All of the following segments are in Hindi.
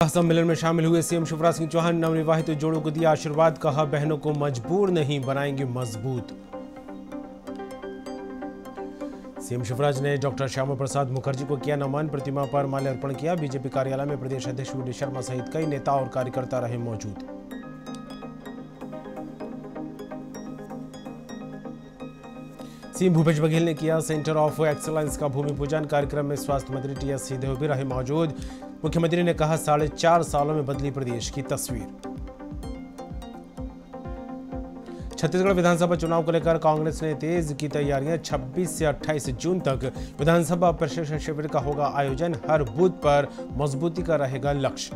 सम्मेलन में शामिल हुए सीएम शिवराज सिंह चौहान नवविवाहित जोड़ों को दिया आशीर्वाद, कहा बहनों को मजबूर नहीं बनाएंगे मजबूत। सीएम शिवराज ने डॉक्टर श्यामा प्रसाद मुखर्जी को किया नमन, प्रतिमा पर माल्यार्पण किया। बीजेपी कार्यालय में प्रदेश अध्यक्ष वी डी शर्मा सहित कई नेता और कार्यकर्ता रहे मौजूद। सीएम भूपेश बघेल ने किया सेंटर ऑफ एक्सीलेंस का भूमि पूजन। कार्यक्रम में स्वास्थ्य मंत्री टीएस सिंहदेव भी रहे मौजूद। मुख्यमंत्री ने कहा 4.5 सालों में बदली प्रदेश की तस्वीर। छत्तीसगढ़ विधानसभा चुनाव को लेकर कांग्रेस ने तेज की तैयारियां। 26 से 28 जून तक विधानसभा प्रशिक्षण शिविर का होगा आयोजन। हर बूथ पर मजबूती का रहेगा लक्ष्य।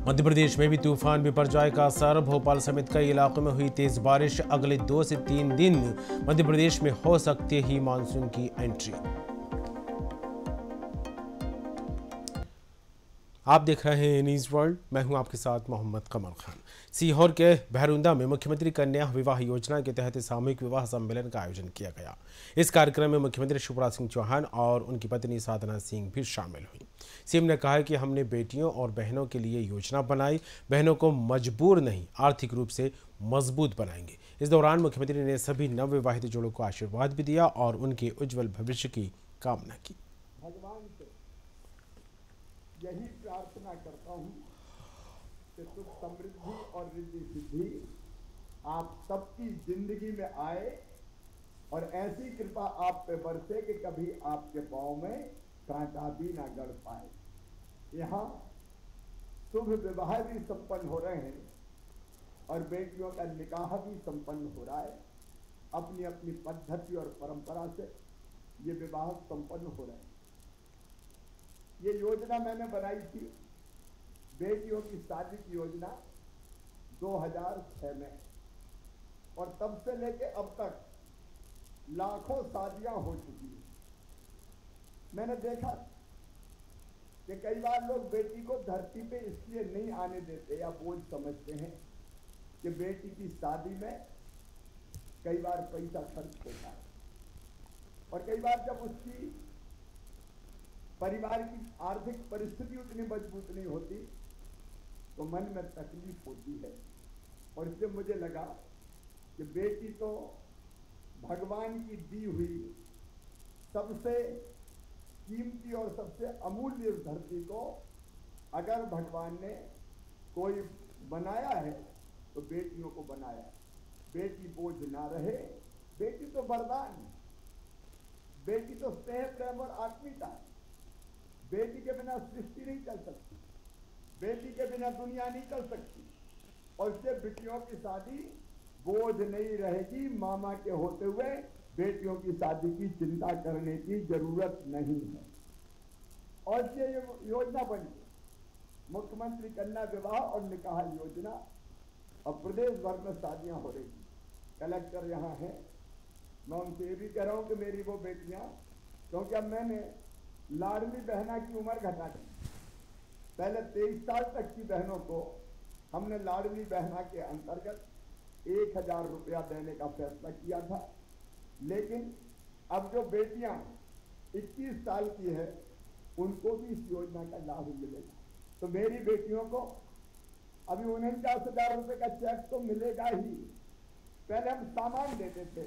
मध्य प्रदेश में भी तूफान बिपरजॉय का असर। भोपाल समेत कई इलाकों में हुई तेज बारिश। अगले 2 से 3 दिन मध्य प्रदेश में हो सकती है मानसून की एंट्री। आप देख रहे हैं न्यूज़ वर्ल्ड, मैं हूं आपके साथ मोहम्मद कमर खान। सीहोर के भैरुंदा में मुख्यमंत्री कन्या विवाह योजना के तहत सामूहिक विवाह सम्मेलन का आयोजन किया गया। इस कार्यक्रम में मुख्यमंत्री शिवराज सिंह चौहान और उनकी पत्नी साधना सिंह भी शामिल हुई। सीएम ने कहा कि हमने बेटियों और बहनों के लिए योजना बनाई, बहनों को मजबूर नहीं आर्थिक रूप से मजबूत बनाएंगे। इस दौरान मुख्यमंत्री ने सभी नवविवाहित जोड़ों को आशीर्वाद भी दिया और उनके उज्जवल भविष्य की कामना की। भगवान से यही प्रार्थना करता हूँ कि सुख समृद्धि और रिद्धि सिद्धि आप सबकी जिंदगी में आए और ऐसी कृपा आप पे बरसे कि कभी आपके पाँव में कांटा भी ना गड़ पाए। यहाँ शुभ विवाह भी संपन्न हो रहे हैं और बेटियों का निकाह भी संपन्न हो रहा है। अपनी अपनी पद्धति और परंपरा से ये विवाह संपन्न हो रहे हैं। ये योजना मैंने बनाई थी, बेटियों की शादी की योजना 2006 में, और तब से लेके अब तक लाखों शादियां हो चुकी हैं। मैंने देखा कि कई बार लोग बेटी को धरती पे इसलिए नहीं आने देते या बोझ समझते हैं कि बेटी की शादी में कई बार पैसा खर्च होता है और कई बार जब उसकी परिवार की आर्थिक परिस्थिति उतनी मजबूत नहीं होती तो मन में तकलीफ होती है। और इससे मुझे लगा कि बेटी तो भगवान की दी हुई सबसे कीमती और सबसे अमूल्य धरती को अगर भगवान ने कोई बनाया है तो बेटियों को बनाया है। बेटी बोझ ना रहे, बेटी तो वरदान है, बेटी तो स्नेह प्रेम और आत्मीयता है। बेटी के बिना सृष्टि नहीं चल सकती, बेटी के बिना दुनिया नहीं चल सकती। और इससे बेटियों की शादी बोझ नहीं रहेगी। मामा के होते हुए बेटियों की शादी की चिंता करने की जरूरत नहीं है। और ये योजना बनी मुख्यमंत्री कन्या विवाह और निकाह योजना, और प्रदेश भर में शादियां हो रही। कलेक्टर यहाँ है, मैं उनसे ये भी कह रहा हूँ कि मेरी वो बेटियां, क्योंकि अब मैंने लाडली बहना की उम्र घटा दी। पहले 23 साल तक की बहनों को हमने लाडली बहना के अंतर्गत 1000 रुपया देने का फैसला किया था, लेकिन अब जो बेटियां 21 साल की है उनको भी इस योजना का लाभ मिलेगा। तो मेरी बेटियों को अभी 49,000 रुपये का चेक तो मिलेगा ही। पहले हम सामान देते थे,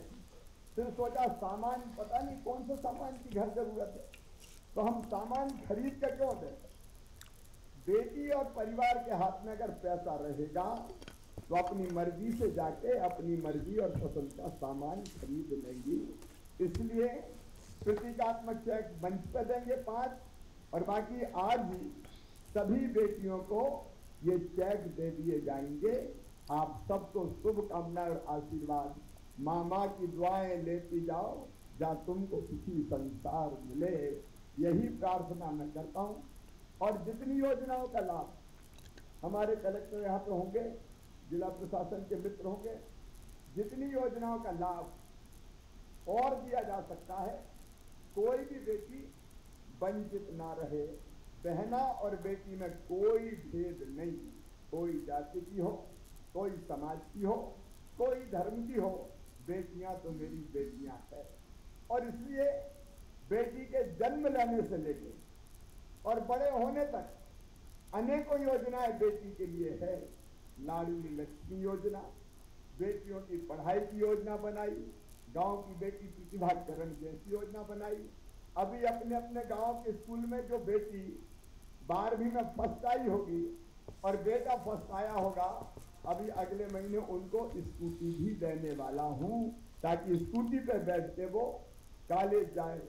फिर सोचा सामान पता नहीं कौन सा सामान की घर जरूरत है तो हम सामान खरीद कर क्यों दें। बेटी और परिवार के हाथ में अगर पैसा रहेगा तो अपनी मर्जी से जाके अपनी मर्जी और पसंद का सामान खरीद लेंगी। इसलिए प्रतीकात्मक चेक मंच पर देंगे 5, और बाकी आज ही सभी बेटियों को ये चेक दे दिए जाएंगे। आप सबको शुभकामनाएं और आशीर्वाद, मामा की दुआएं लेती जाओ जहाँ तुमको खुशी संसार मिले, यही प्रार्थना मैं करता हूँ। और जितनी योजनाओं का लाभ हमारे कलेक्टर यहाँ पे होंगे, जिला प्रशासन के मित्र होंगे, जितनी योजनाओं का लाभ और दिया जा सकता है, कोई भी बेटी वंचित ना रहे। बहना और बेटी में कोई भेद नहीं, कोई जाति की हो, कोई समाज की हो, कोई धर्म की हो, बेटियां तो मेरी बेटियां हैं। और इसलिए बेटी के जन्म लेने से लेकर और बड़े होने तक अनेकों योजनाएं बेटी के लिए है। लाडली लक्ष्मी योजना, बेटियों की पढ़ाई की योजना बनाई, गांव की बेटी प्रतिभाकरण जैसी योजना बनाई। अभी अपने अपने गांव के स्कूल में जो बेटी 12वीं में फर्स्ट आई होगी और बेटा फर्स्ट आया होगा, अभी अगले महीने उनको स्कूटी भी देने वाला हूं, ताकि स्कूटी पे बैठ के वो कॉलेज जाए।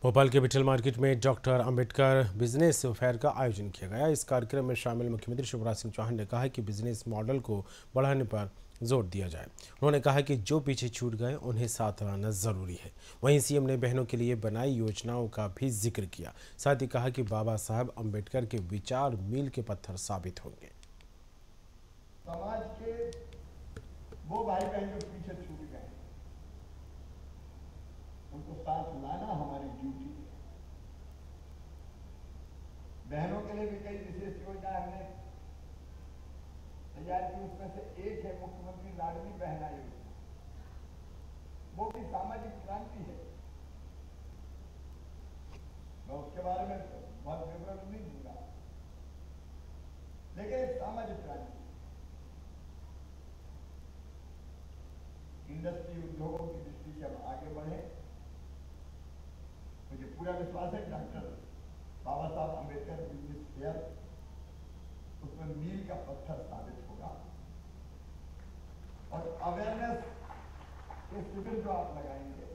भोपाल के विठल मार्केट में डॉक्टर अंबेडकर बिजनेस फेयर का आयोजन किया गया। इस कार्यक्रम में शामिल मुख्यमंत्री शिवराज सिंह चौहान ने कहा कि बिजनेस मॉडल को बढ़ाने पर जोर दिया जाए। उन्होंने कहा कि जो पीछे छूट गए उन्हें साथ लाना जरूरी है। वहीं सीएम ने बहनों के लिए बनाई योजनाओं का भी जिक्र किया। साथ ही कहा कि बाबा साहब अंबेडकर के विचार मील के पत्थर साबित होंगे। समाज के वो भाई बहन जो पीछे छूट गए, उनको साथ लाना हमारी ड्यूटी है। बहनों के लिए भी कई विशेष योजना हमने तैयार की। उसमें से एक है मुख्यमंत्री लाडली बहना योजना। वो भी सामाजिक क्रांति है। मैं उसके बारे में बहुत विवरण नहीं दूंगा, लेकिन एक सामाजिक क्रांति, इंडस्ट्री उद्योगों की दृष्टि से हम आगे बढ़े। मुझे पूरा विश्वास है डॉक्टर बाबा साहब अंबेडकर बिजनेस फेयर उसमें मील का पत्थर साबित होगा। और अवेयरनेस के शिविर जो आप लगाएंगे,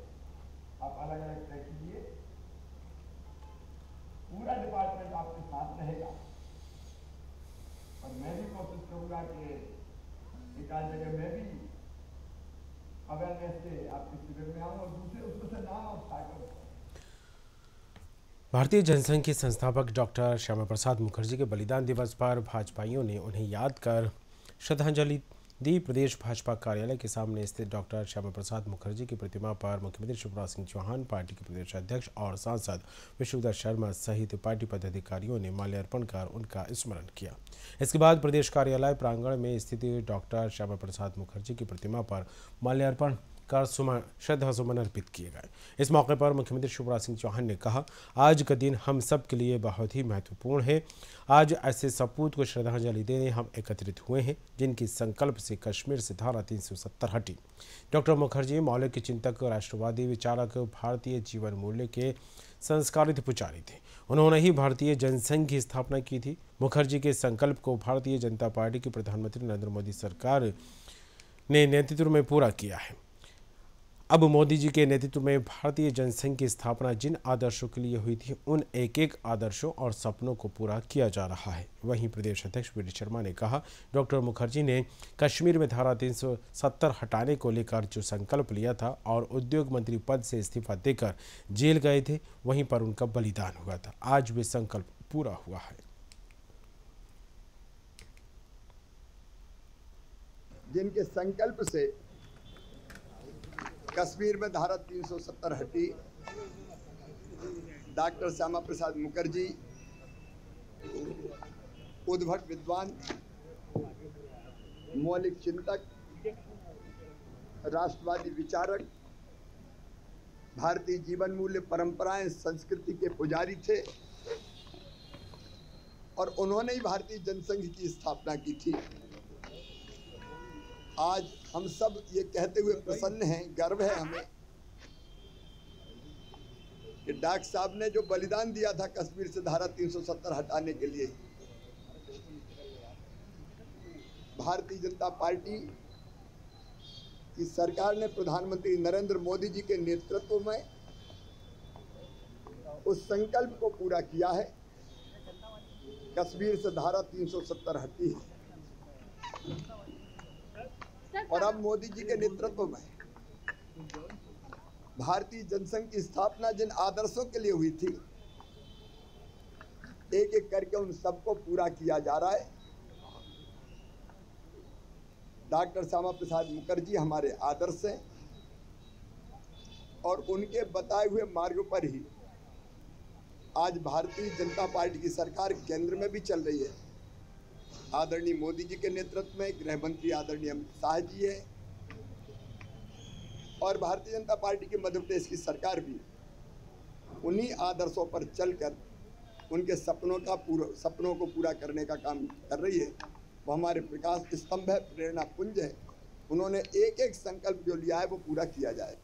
आप अलग अलग तय कीजिए, पूरा डिपार्टमेंट आपके साथ रहेगा। और मैं भी कोशिश करूंगा कि एक आध जगह मैं भी अवेयरनेस से आपके शिविर में आऊं और दूसरे उसमें से नाम आप सागर। भारतीय जनसंघ के संस्थापक डॉक्टर श्यामा प्रसाद मुखर्जी के बलिदान दिवस पर भाजपाइयों ने उन्हें याद कर श्रद्धांजलि दी। प्रदेश भाजपा कार्यालय के सामने स्थित डॉक्टर श्यामा प्रसाद मुखर्जी की प्रतिमा पर मुख्यमंत्री शिवराज सिंह चौहान, पार्टी के प्रदेश अध्यक्ष और सांसद विष्णुदत्त शर्मा सहित पार्टी पदाधिकारियों ने माल्यार्पण कर उनका स्मरण किया। इसके बाद प्रदेश कार्यालय प्रांगण में स्थित डॉक्टर श्यामा प्रसाद मुखर्जी की प्रतिमा पर माल्यार्पण कर श्रद्धा सुमन अर्पित किए गए। इस मौके पर मुख्यमंत्री शिवराज सिंह चौहान ने कहा, आज का दिन हम सब के लिए बहुत ही महत्वपूर्ण है। आज ऐसे सपूत को श्रद्धांजलि देने हम एकत्रित हुए हैं जिनकी संकल्प से कश्मीर से धारा 370 हटी। डॉक्टर मुखर्जी मौलिक चिंतक, राष्ट्रवादी विचारक, भारतीय जीवन मूल्य के संस्कारित पुजारी थे। उन्होंने ही भारतीय जनसंघ की स्थापना की थी। मुखर्जी के संकल्प को भारतीय जनता पार्टी की प्रधानमंत्री नरेंद्र मोदी सरकार ने नेतृत्व में पूरा किया है। अब मोदी जी के नेतृत्व में भारतीय जनसंघ की स्थापना जिन आदर्शों के लिए हुई थी, उन एक एक आदर्शों और सपनों को पूरा किया जा रहा है। वहीं प्रदेश अध्यक्ष वी डी शर्मा ने कहा, डॉक्टर मुखर्जी ने कश्मीर में धारा 370 हटाने को लेकर जो संकल्प लिया था और उद्योग मंत्री पद से इस्तीफा देकर जेल गए थे, वहीं पर उनका बलिदान हुआ था। आज वे संकल्प पूरा हुआ है। जिनके संकल्प से कश्मीर में धारा 370 हटी, डॉक्टर श्यामा प्रसाद मुखर्जी उद्भट विद्वान, मौलिक चिंतक, राष्ट्रवादी विचारक, भारतीय जीवन मूल्य, परंपराएं, संस्कृति के पुजारी थे और उन्होंने ही भारतीय जनसंघ की स्थापना की थी। आज हम सब ये कहते हुए प्रसन्न हैं, गर्व है हमें कि डॉक्टर साहब ने जो बलिदान दिया था कश्मीर से धारा 370 हटाने के लिए, भारतीय जनता पार्टी की सरकार ने प्रधानमंत्री नरेंद्र मोदी जी के नेतृत्व में उस संकल्प को पूरा किया है। कश्मीर से धारा 370 हटी है और अब मोदी जी के नेतृत्व में भारतीय जनसंघ की स्थापना जिन आदर्शों के लिए हुई थी, एक एक करके उन सबको पूरा किया जा रहा है। डॉक्टर श्यामा प्रसाद मुखर्जी हमारे आदर्श हैं और उनके बताए हुए मार्ग पर ही आज भारतीय जनता पार्टी की सरकार केंद्र में भी चल रही है। आदरणीय मोदी जी के नेतृत्व में गृह मंत्री आदरणीय अमित शाह जी है और भारतीय जनता पार्टी की मध्य प्रदेश की सरकार भी उन्हीं आदर्शों पर चलकर उनके सपनों को पूरा करने का काम कर रही है। वो हमारे प्रकाश स्तंभ है, प्रेरणा पुंज है। उन्होंने एक एक संकल्प जो लिया है वो पूरा किया जाए।